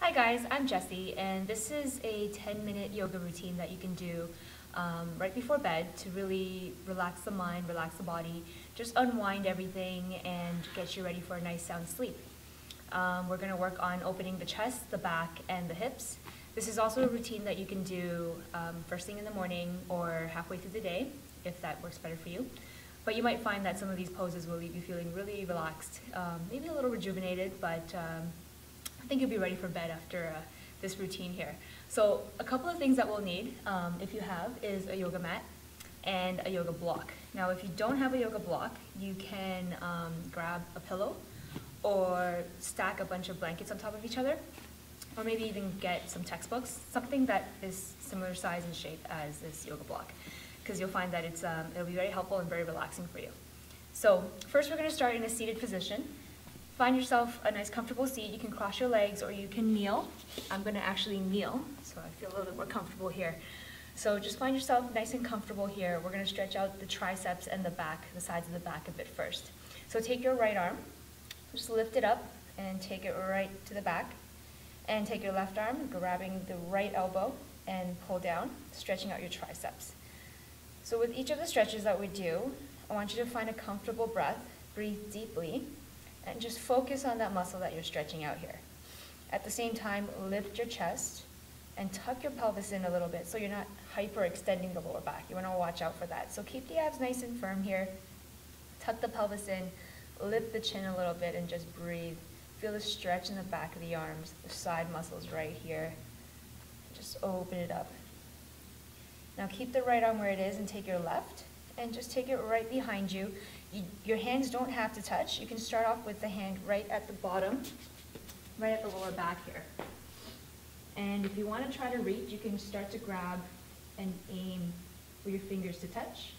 Hi guys, I'm Jessie, and this is a 10-minute yoga routine that you can do right before bed to really relax the mind, relax the body, just unwind everything and get you ready for a nice sound sleep. We're going to work on opening the chest, the back, and the hips. This is also a routine that you can do first thing in the morning or halfway through the day, if that works better for you. But you might find that some of these poses will leave you feeling really relaxed, maybe a little rejuvenated, but I think you'll be ready for bed after this routine here. So a couple of things that we'll need, if you have, is a yoga mat and a yoga block. Now if you don't have a yoga block, you can grab a pillow or stack a bunch of blankets on top of each other, or maybe even get some textbooks, something that is similar size and shape as this yoga block, because you'll find that it'll be very helpful and very relaxing for you. So first we're going to start in a seated position. Find yourself a nice comfortable seat. You can cross your legs or you can kneel. I'm going to actually kneel, so I feel a little bit more comfortable here. So just find yourself nice and comfortable here. We're going to stretch out the triceps and the back, the sides of the back a bit first. So take your right arm, just lift it up and take it right to the back. And take your left arm, grabbing the right elbow and pull down, stretching out your triceps. So with each of the stretches that we do, I want you to find a comfortable breath, breathe deeply, and just focus on that muscle that you're stretching out here. At the same time, lift your chest and tuck your pelvis in a little bit so you're not hyperextending the lower back. You want to watch out for that. So keep the abs nice and firm here. Tuck the pelvis in, lift the chin a little bit, and just breathe. Feel the stretch in the back of the arms, the side muscles right here. Just open it up. Now keep the right arm where it is and take your left and just take it right behind you. Your hands don't have to touch. You can start off with the hand right at the bottom, right at the lower back here. And if you want to try to reach, you can start to grab and aim for your fingers to touch.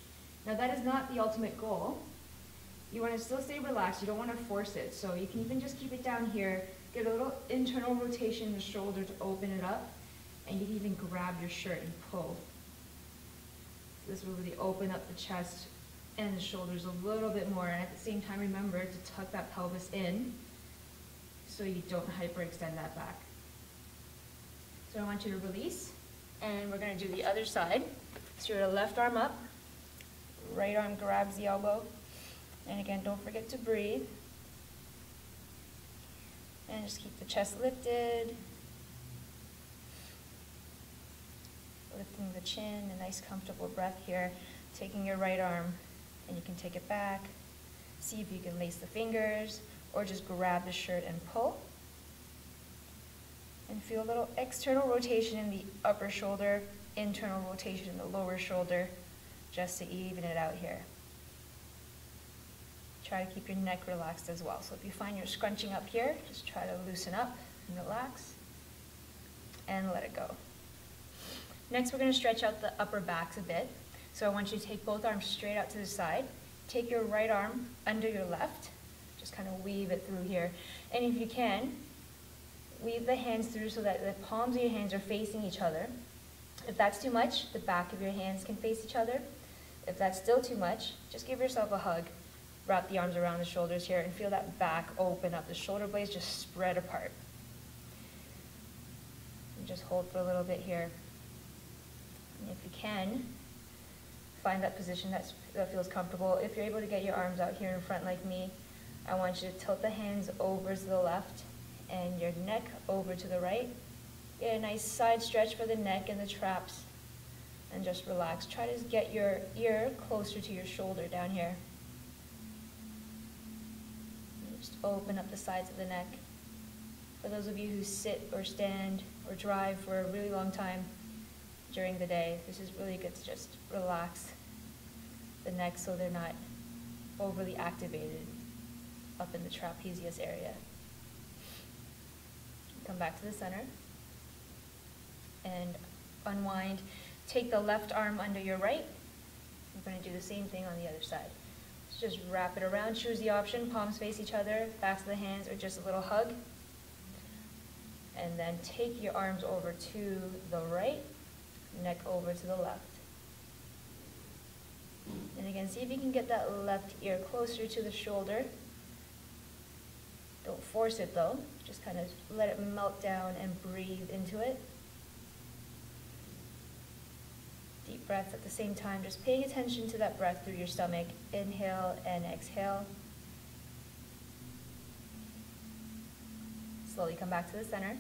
Now that is not the ultimate goal. You want to still stay relaxed. You don't want to force it. So you can even just keep it down here, get a little internal rotation in the shoulder to open it up, and you can even grab your shirt and pull. This will really open up the chest and the shoulders a little bit more, and at the same time remember to tuck that pelvis in so you don't hyperextend that back. So I want you to release, and we're going to do the other side. So your left arm up, right arm grabs the elbow, and again don't forget to breathe. And just keep the chest lifted, lifting the chin, a nice comfortable breath here. Taking your right arm, and you can take it back. See if you can lace the fingers or just grab the shirt and pull. And feel a little external rotation in the upper shoulder, internal rotation in the lower shoulder, just to even it out here. Try to keep your neck relaxed as well. So if you find you're scrunching up here, just try to loosen up and relax and let it go. Next, we're going to stretch out the upper backs a bit. So I want you to take both arms straight out to the side. Take your right arm under your left. Just kind of weave it through here. And if you can, weave the hands through so that the palms of your hands are facing each other. If that's too much, the back of your hands can face each other. If that's still too much, just give yourself a hug. Wrap the arms around the shoulders here and feel that back open up. The shoulder blades just spread apart. And just hold for a little bit here. And if you can, find that position that feels comfortable. If you're able to get your arms out here in front like me, I want you to tilt the hands over to the left and your neck over to the right. Get a nice side stretch for the neck and the traps, and just relax. Try to get your ear closer to your shoulder down here. And just open up the sides of the neck. For those of you who sit or stand or drive for a really long time during the day, this is really good to just relax the neck so they're not overly activated up in the trapezius area. Come back to the center and unwind. Take the left arm under your right. We're going to do the same thing on the other side. So just wrap it around. Choose the option. Palms face each other, backs of the hands, or just a little hug. And then take your arms over to the right, neck over to the left. And again, see if you can get that left ear closer to the shoulder. Don't force it though. Just kind of let it melt down and breathe into it. Deep breaths at the same time, just paying attention to that breath through your stomach. Inhale and exhale. Slowly come back to the center.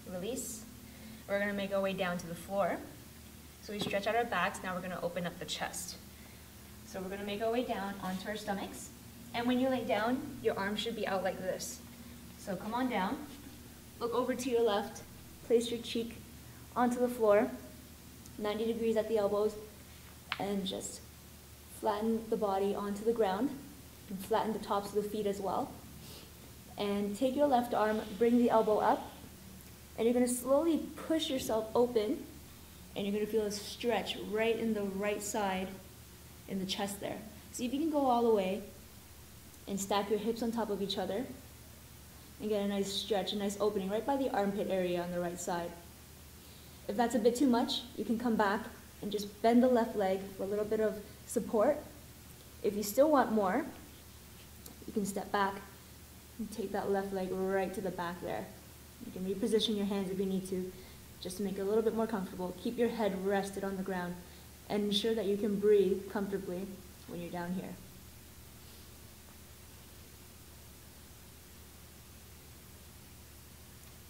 Release. We're going to make our way down to the floor. So we stretch out our backs, now we're going to open up the chest. So we're going to make our way down onto our stomachs. And when you lay down, your arms should be out like this. So come on down, look over to your left, place your cheek onto the floor, 90 degrees at the elbows, and just flatten the body onto the ground, and flatten the tops of the feet as well. And take your left arm, bring the elbow up, and you're going to slowly push yourself open, and you're going to feel a stretch right in the right side in the chest there. See if you can go all the way and stack your hips on top of each other and get a nice stretch, a nice opening right by the armpit area on the right side. If that's a bit too much, you can come back and just bend the left leg for a little bit of support. If you still want more, you can step back and take that left leg right to the back there. You can reposition your hands if you need to, just to make it a little bit more comfortable. Keep your head rested on the ground and ensure that you can breathe comfortably when you're down here.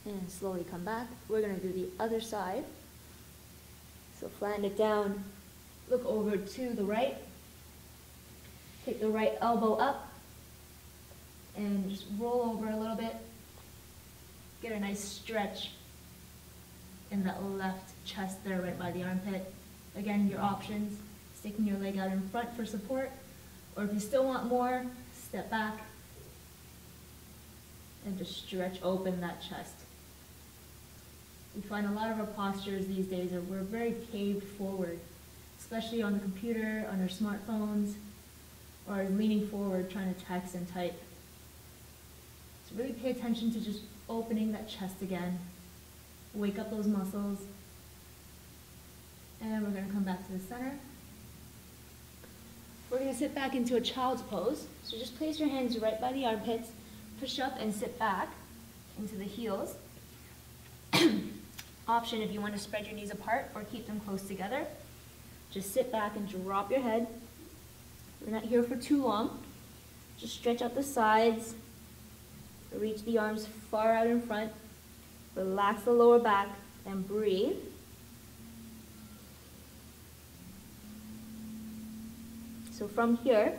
And slowly come back. We're going to do the other side. So flatten it down, look over to the right, take the right elbow up, and just roll over a little bit. Get a nice stretch in that left chest there, right by the armpit. Again, your options, sticking your leg out in front for support, or if you still want more, step back and just stretch open that chest. We find a lot of our postures these days are we're very caved forward, especially on the computer, on our smartphones, or leaning forward trying to text and type. So really pay attention to just opening that chest again. Wake up those muscles. And we're going to come back to the center. We're going to sit back into a child's pose. So just place your hands right by the armpits, push up and sit back into the heels. Option if you want to spread your knees apart or keep them close together. Just sit back and drop your head. We're not here for too long. Just stretch out the sides. Reach the arms far out in front. Relax the lower back and breathe. So from here,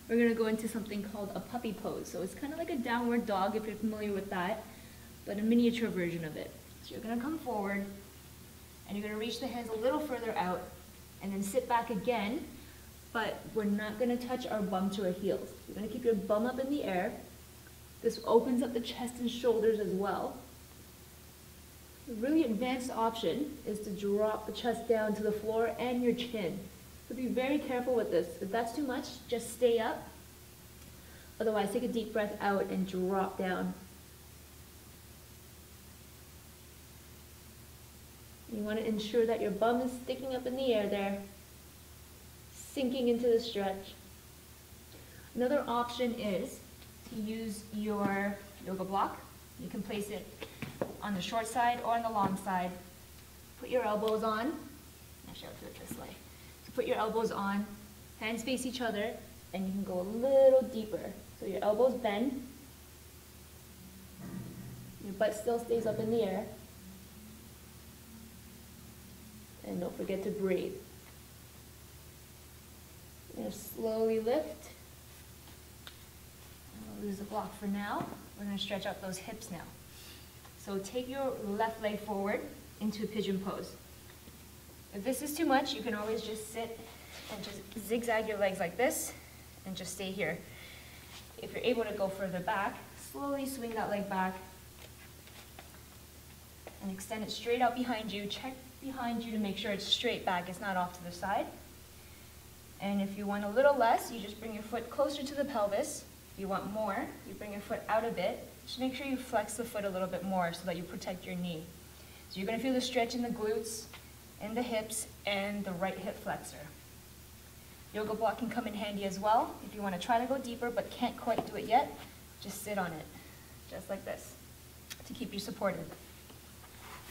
we're going to go into something called a puppy pose. So it's kind of like a downward dog if you're familiar with that, but a miniature version of it. So you're going to come forward, and you're going to reach the hands a little further out, and then sit back again, but we're not going to touch our bum to our heels. You're going to keep your bum up in the air. This opens up the chest and shoulders as well. The really advanced option is to drop the chest down to the floor and your chin. So be very careful with this. If that's too much, just stay up. Otherwise, take a deep breath out and drop down. You want to ensure that your bum is sticking up in the air there, sinking into the stretch. Another option is to use your yoga block. You can place it on the short side or on the long side. Put your elbows on. Actually, I'll do it this way. So put your elbows on, hands face each other, and you can go a little deeper. So your elbows bend, your butt still stays up in the air, and don't forget to breathe. You're going to slowly lift. I'll lose the block for now. We're going to stretch out those hips now. So take your left leg forward into a pigeon pose. If this is too much, you can always just sit and just zigzag your legs like this and just stay here. If you're able to go further back, slowly swing that leg back and extend it straight out behind you. Check behind you to make sure it's straight back, it's not off to the side. And if you want a little less, you just bring your foot closer to the pelvis. If you want more, you bring your foot out a bit. Just make sure you flex the foot a little bit more so that you protect your knee. So you're going to feel the stretch in the glutes, in the hips, and the right hip flexor. Yoga block can come in handy as well. If you want to try to go deeper but can't quite do it yet, just sit on it, just like this. to keep you supported.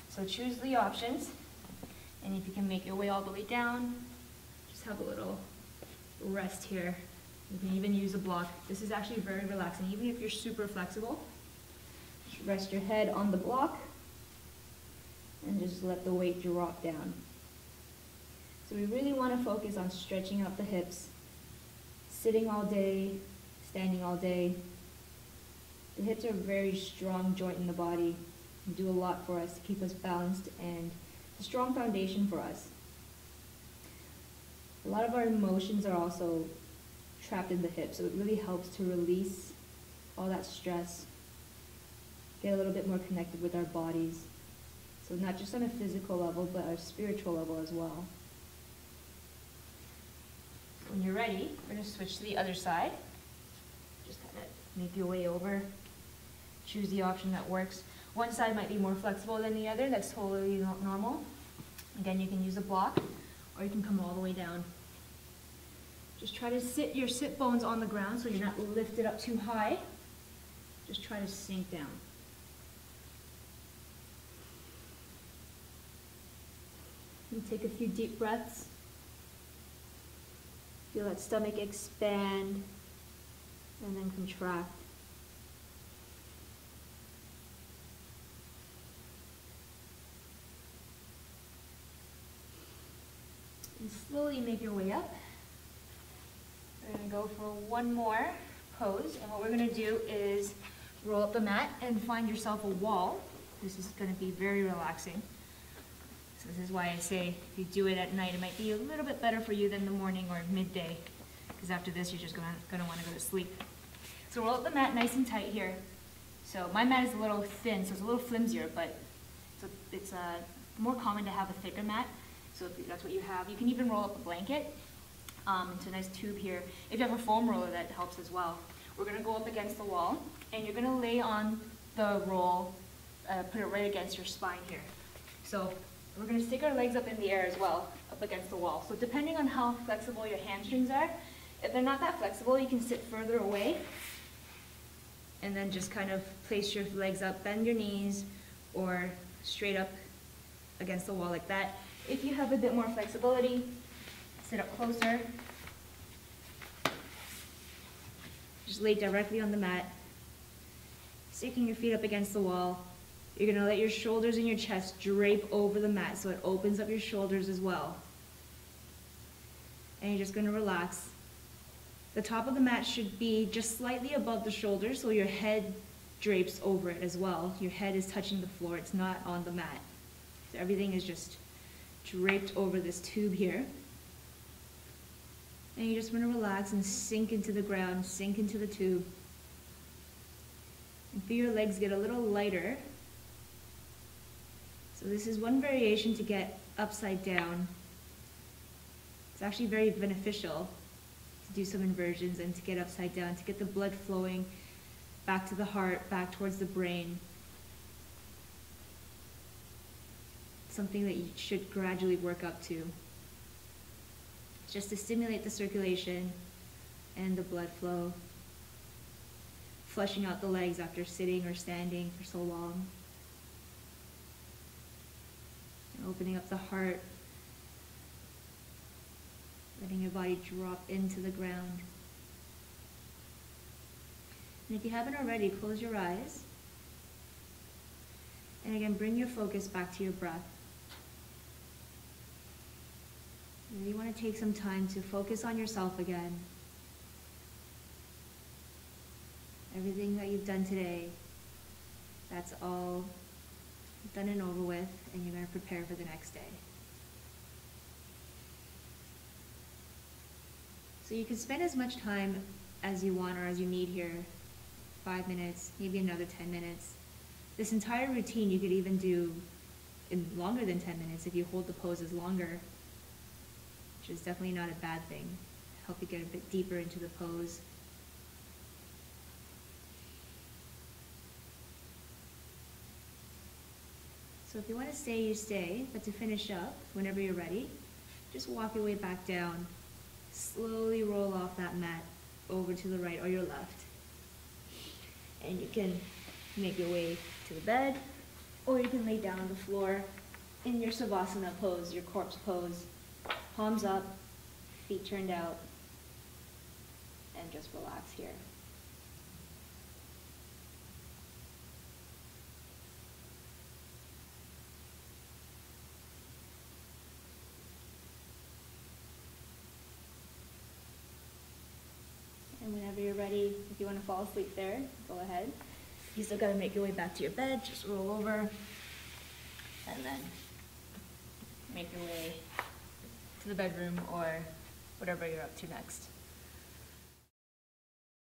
So choose the options, and if you can make your way all the way down, just have a little rest here. You can even use a block. This is actually very relaxing, even if you're super flexible. Just rest your head on the block and just let the weight drop down. So we really want to focus on stretching out the hips, sitting all day, standing all day. The hips are a very strong joint in the body. They do a lot for us to keep us balanced and a strong foundation for us. A lot of our emotions are also trapped in the hips, so it really helps to release all that stress, get a little bit more connected with our bodies. So not just on a physical level, but our spiritual level as well. When you're ready, we're going to switch to the other side. Just kind of make your way over. Choose the option that works. One side might be more flexible than the other. That's totally normal. Again, you can use a block, or you can come all the way down. Just try to sit your sit bones on the ground so you're not lifted up too high. Just try to sink down. And take a few deep breaths. Feel that stomach expand and then contract. And slowly make your way up. We're going to go for one more pose, and what we're going to do is roll up the mat and find yourself a wall. This is going to be very relaxing. So this is why I say if you do it at night, it might be a little bit better for you than the morning or midday, because after this you're just going to want to go to sleep. So roll up the mat nice and tight here. So my mat is a little thin, so it's a little flimsier, but it's more common to have a thicker mat. So if that's what you have, you can even roll up a blanket into a nice tube here. If you have a foam roller, that helps as well. We're going to go up against the wall, and you're going to lay on the roll, put it right against your spine here. So we're going to stick our legs up in the air as well, up against the wall. So depending on how flexible your hamstrings are, if they're not that flexible, you can sit further away and then just kind of place your legs up, bend your knees, or straight up against the wall like that. If you have a bit more flexibility, sit up closer. Just lay directly on the mat, sticking your feet up against the wall. You're going to let your shoulders and your chest drape over the mat so it opens up your shoulders as well. And you're just going to relax. The top of the mat should be just slightly above the shoulders so your head drapes over it as well. Your head is touching the floor, it's not on the mat. So everything is just draped over this tube here. And you just want to relax and sink into the ground, sink into the tube. And feel your legs get a little lighter. So this is one variation to get upside down. It's actually very beneficial to do some inversions and to get upside down, to get the blood flowing back to the heart, back towards the brain. Something that you should gradually work up to, just to stimulate the circulation and the blood flow, flushing out the legs after sitting or standing for so long. Opening up the heart, letting your body drop into the ground. And if you haven't already, close your eyes. And again, bring your focus back to your breath. You really want to take some time to focus on yourself again. Everything that you've done today, that's all done and over with, and you're going to prepare for the next day. So you can spend as much time as you want or as you need here, 5 minutes, maybe another 10 minutes. This entire routine you could even do in longer than 10 minutes if you hold the poses longer, which is definitely not a bad thing. Help you get a bit deeper into the pose. So if you want to stay, you stay, but to finish up, whenever you're ready, just walk your way back down. Slowly roll off that mat over to the right or your left. And you can make your way to the bed, or you can lay down on the floor in your Savasana pose, your corpse pose, palms up, feet turned out, and just relax here. And whenever you're ready, if you want to fall asleep there, go ahead. You still got to make your way back to your bed, just roll over, and then make your way to the bedroom or whatever you're up to next.